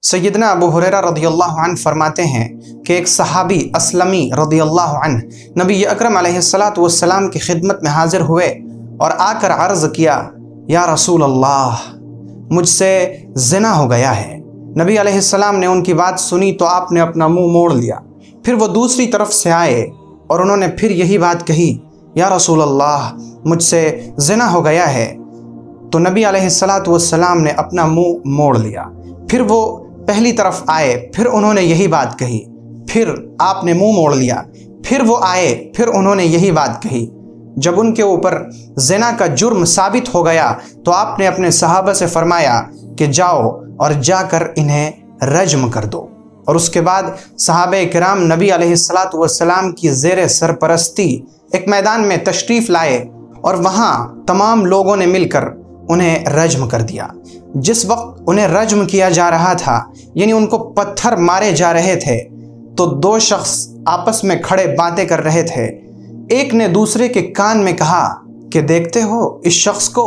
सैयदना अबू हुरैरा रदियल्लाहु अन्हु फरमाते हैं कि एक सहाबी असलमी रदियल्लाहु अन्हु नबी अकरम अलैहिस्सलातु वस्सलाम की खिदमत में हाजिर हुए और आकर अर्ज़ किया, या रसूल अल्लाह, मुझसे ज़िना हो गया है। नबी अलैहिस्सलाम ने उनकी बात सुनी तो आपने अपना मुंह मोड़ लिया। फिर वो दूसरी तरफ से आए और उन्होंने फिर यही बात कही, या रसूल अल्लाह, मुझसे ज़िना हो गया है। तो नबी अलैहिस्सलातु वस्सलाम ने अपना मुंह मोड़ लिया। फिर वो पहली तरफ आए, फिर उन्होंने यही बात कही, फिर आपने मुंह मोड़ लिया। फिर वो आए, फिर उन्होंने यही बात कही। जब उनके ऊपर ज़िना का जुर्म साबित हो गया तो आपने अपने सहाबा से फरमाया कि जाओ और जाकर इन्हें रज्म कर दो। और उसके बाद सहाबे किराम नबी अलैहिस्सलातु वस्सलाम की ज़ेरे सरपरस्ती एक मैदान में तशरीफ़ लाए और वहाँ तमाम लोगों ने मिलकर उन्हें रज्म कर दिया। जिस वक्त उन्हें रज्म किया जा रहा था, यानी उनको पत्थर मारे जा रहे थे, तो दो शख्स आपस में खड़े बातें कर रहे थे। एक ने दूसरे के कान में कहा कि देखते हो, इस शख्स को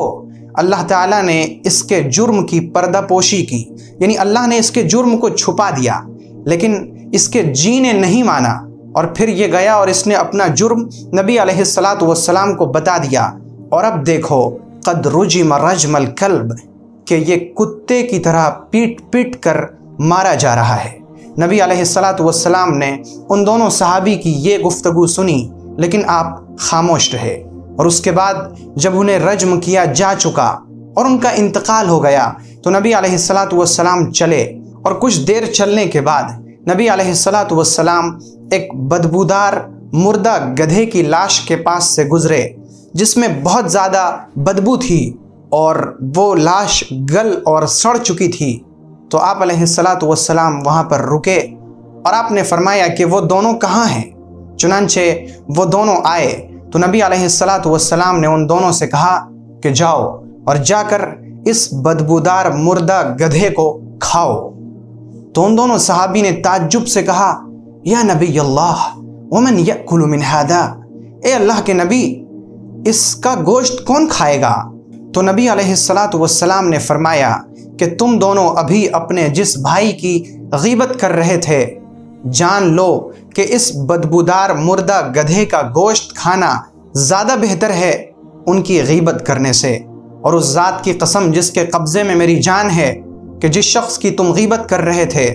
अल्लाह ताला ने इसके जुर्म की पर्दापोशी की, यानी अल्लाह ने इसके जुर्म को छुपा दिया, लेकिन इसके जी ने नहीं माना और फिर ये गया और इसने अपना जुर्म नबी अलैहिस्सलातु वस्सलाम को बता दिया। और अब देखो, क़द रुजिम रज्मल कल्ब, कि ये कुत्ते की तरह पीट पीट कर मारा जा रहा है। नबी अलैहिस्सलातु वस्सलाम ने उन दोनों सहाबी की ये गुफ्तगू सुनी, लेकिन आप खामोश रहे। और उसके बाद जब उन्हें रज्म किया जा चुका और उनका इंतकाल हो गया तो नबी अलैहिस्सलातु वस्सलाम चले। और कुछ देर चलने के बाद नबी अलैहिस्सलातु वस्सलाम एक बदबूदार मुर्दा गधे की लाश के पास से गुजरे, जिसमें बहुत ज़्यादा बदबू थी और वो लाश गल और सड़ चुकी थी। तो आप अलैहिस्सलातु वस्सलाम वहाँ पर रुके और आपने फरमाया कि वो दोनों कहाँ हैं। चुनांचे वो दोनों आए तो नबी अलैहिस्सलातु वस्सलाम ने उन दोनों से कहा कि जाओ और जाकर इस बदबूदार मुर्दा गधे को खाओ। तो उन दोनों सहाबी ने ताज्जुब से कहा, या नबी अल्लाह, वमन यअकुलु मिन हादा, ए अल्लाह के नबी, इसका गोश्त कौन खाएगा। तो नबी अलैहिस्सलातु वस्सलाम ने फरमाया कि तुम दोनों अभी अपने जिस भाई की गीबत कर रहे थे, जान लो कि इस बदबूदार मुर्दा गधे का गोश्त खाना ज़्यादा बेहतर है उनकी गीबत करने से। और उस ज़ात की कसम जिसके कब्ज़े में मेरी जान है कि जिस शख्स की तुम गीबत कर रहे थे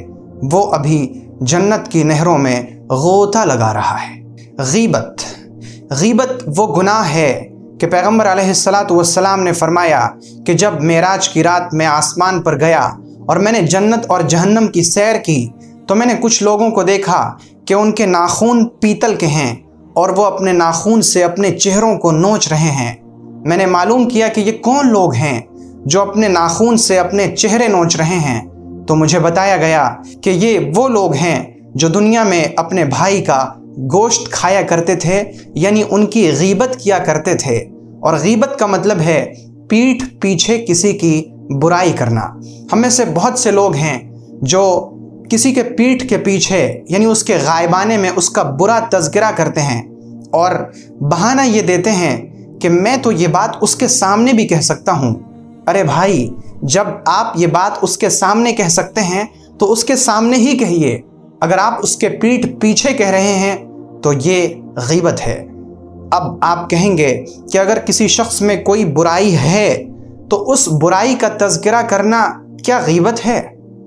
वो अभी जन्नत की नहरों में गोता लगा रहा है। गीबत वो गुनाह है कि पैगम्बर अलैहिस्सलातु वस्सलाम ने फरमाया कि जब मेराज की रात में आसमान पर गया और मैंने जन्नत और जहन्नम की सैर की तो मैंने कुछ लोगों को देखा कि उनके नाखून पीतल के हैं और वो अपने नाखून से अपने चेहरों को नोच रहे हैं। मैंने मालूम किया कि ये कौन लोग हैं जो अपने नाखून से अपने चेहरे नोच रहे हैं। तो मुझे बताया गया कि ये वो लोग हैं जो दुनिया में अपने भाई का गोश्त खाया करते थे, यानी उनकी गीबत किया करते थे। और गीबत का मतलब है पीठ पीछे किसी की बुराई करना। हम में से बहुत से लोग हैं जो किसी के पीठ के पीछे, यानी उसके गायबाने में उसका बुरा तज़किरा करते हैं और बहाना ये देते हैं कि मैं तो ये बात उसके सामने भी कह सकता हूँ। अरे भाई, जब आप ये बात उसके सामने कह सकते हैं तो उसके सामने ही कहिए। अगर आप उसके पीठ पीछे कह रहे हैं तो ये गीबत है। अब आप कहेंगे कि अगर किसी शख्स में कोई बुराई है तो उस बुराई का तज़किरा करना क्या गीबत है?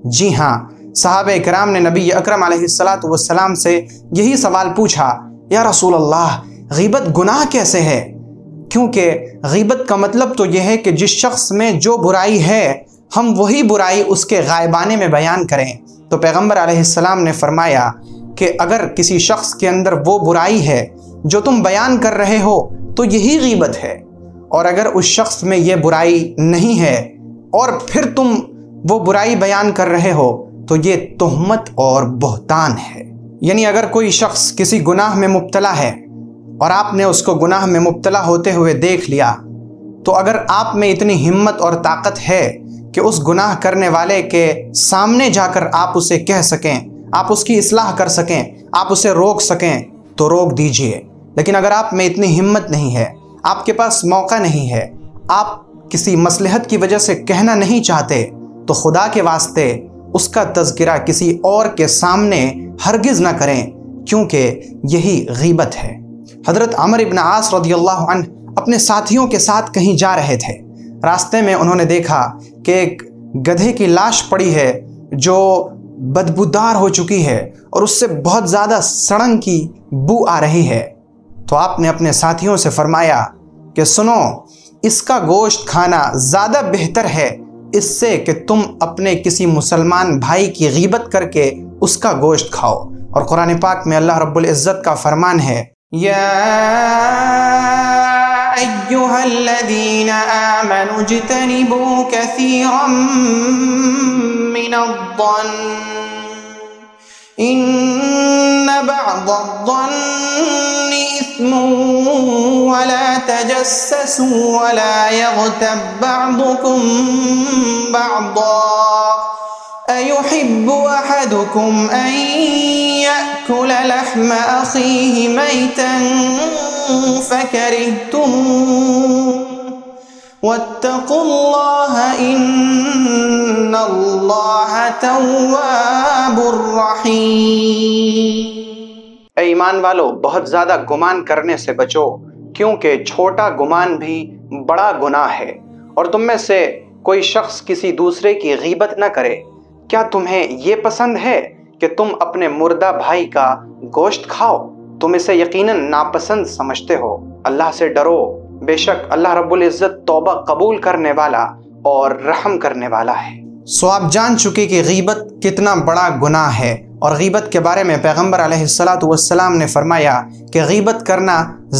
जी हाँ, सहाबे किराम ने नबी अकरम अलैहिस्सलातु वस्सलाम से यही सवाल पूछा, या रसूल अल्लाह, गीबत गुनाह कैसे है? क्योंकि गीबत का मतलब तो यह है कि जिस शख्स में जो बुराई है हम वही बुराई उसके गायबाने में बयान करें। तो पैगम्बर अलैहिस्सलाम ने फरमाया कि अगर किसी शख्स के अंदर वो बुराई है जो तुम बयान कर रहे हो तो यही गीबत है, और अगर उस शख्स में ये बुराई नहीं है और फिर तुम वो बुराई बयान कर रहे हो तो ये तोहमत और बहतान है। यानी अगर कोई शख्स किसी गुनाह में मुब्तला है और आपने उसको गुनाह में मुब्तला होते हुए देख लिया, तो अगर आप में इतनी हिम्मत और ताकत है कि उस गुनाह करने वाले के सामने जाकर आप उसे कह सकें, आप उसकी इस्लाह कर सकें, आप उसे रोक सकें, तो रोक दीजिए। लेकिन अगर आप में इतनी हिम्मत नहीं है, आपके पास मौका नहीं है, आप किसी मसलहत की वजह से कहना नहीं चाहते, तो खुदा के वास्ते اس کا تذکرہ کسی اور کے سامنے ہرگز نہ کریں، کیونکہ یہی غیبت ہے۔ حضرت عمر بن عاص رضی اللہ عنہ اپنے ساتھیوں کے ساتھ کہیں جا رہے تھے۔ راستے میں انہوں نے دیکھا کہ ایک گدھے کی لاش پڑی ہے جو بدبودار ہو چکی ہے اور اس سے بہت زیادہ سڑن کی بو آ رہی ہے۔ تو آپ نے اپنے ساتھیوں سے فرمایا کہ سنو، اس کا گوشت کھانا زیادہ بہتر ہے اس سے کہ تم اپنے کسی مسلمان بھائی کی غیبت کر کے اس کا گوشت کھاؤ۔ اور قرآن پاک میں اللہ رب العزت کا فرمان ہے، یا ایھا الذین آمنوا اجتنبوا کثیرا من الظن ان بعض الظن اثم ولا تجسسوا ولا يغتب بعضكم بعضا أيحب أحدكم أن يأكل لحم أخيه ميتا فكرهتموه واتقوا الله إن الله تواب رحيم۔ اے ایمان والو، بہت زیادہ گمان کرنے سے بچو، کیونکہ چھوٹا گمان بھی بڑا گناہ ہے۔ اور تم میں سے کوئی شخص کسی دوسرے کی غیبت نہ کرے۔ کیا تمہیں یہ پسند ہے کہ تم اپنے مردہ بھائی کا گوشت کھاؤ؟ تم اسے یقیناً ناپسند سمجھتے ہو۔ اللہ سے ڈرو، بے شک اللہ رب العزت توبہ قبول کرنے والا اور رحم کرنے والا ہے۔ سو آپ جان چکے کہ غیبت کتنا بڑا گناہ ہے، اور غیبت کے بارے میں پیغمبر علیہ السلام نے فرمایا کہ غیبت کرنا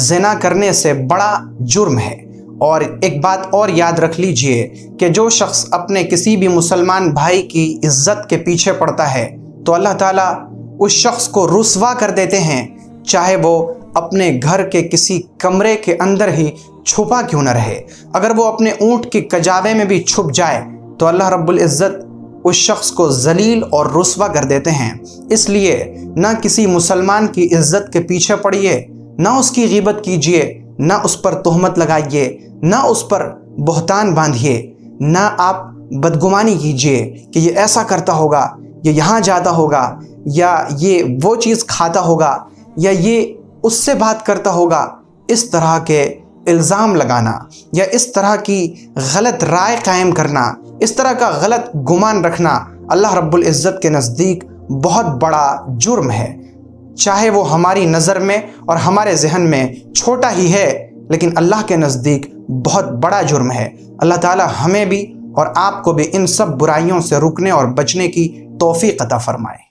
زنا کرنے سے بڑا جرم ہے۔ اور ایک بات اور یاد رکھ لیجئے کہ جو شخص اپنے کسی بھی مسلمان بھائی کی عزت کے پیچھے پڑتا ہے تو اللہ تعالیٰ اس شخص کو رسوا کر دیتے ہیں، چاہے وہ اپنے گھر کے کسی کمرے کے اندر ہی چھپا کیوں نہ رہے۔ اگر وہ اپنے اونٹ کی کجاوے میں بھی چھپ جائے تو اللہ رب العزت اس شخص کو ذلیل اور رسوا کر دیتے ہیں۔ اس لیے نہ کسی مسلمان کی عزت کے پیچھے پڑیے، نہ اس کی غیبت کیجیے، نہ اس پر تہمت لگائیے، نہ اس پر بہتان باندھیے، نہ آپ بدگمانی کیجیے کہ یہ ایسا کرتا ہوگا، یہ یہاں جاتا ہوگا، یا یہ وہ چیز کھاتا ہوگا، یا یہ اس سے بات کرتا ہوگا۔ اس طرح کے الزام لگانا یا اس طرح کی غلط رائے قائم کرنا، اس طرح کا غلط گمان رکھنا اللہ رب العزت کے نزدیک بہت بڑا جرم ہے۔ چاہے وہ ہماری نظر میں اور ہمارے ذہن میں چھوٹا ہی ہے، لیکن اللہ کے نزدیک بہت بڑا جرم ہے۔ اللہ تعالی ہمیں بھی اور آپ کو بھی ان سب برائیوں سے رکنے اور بچنے کی توفیق عطا فرمائے۔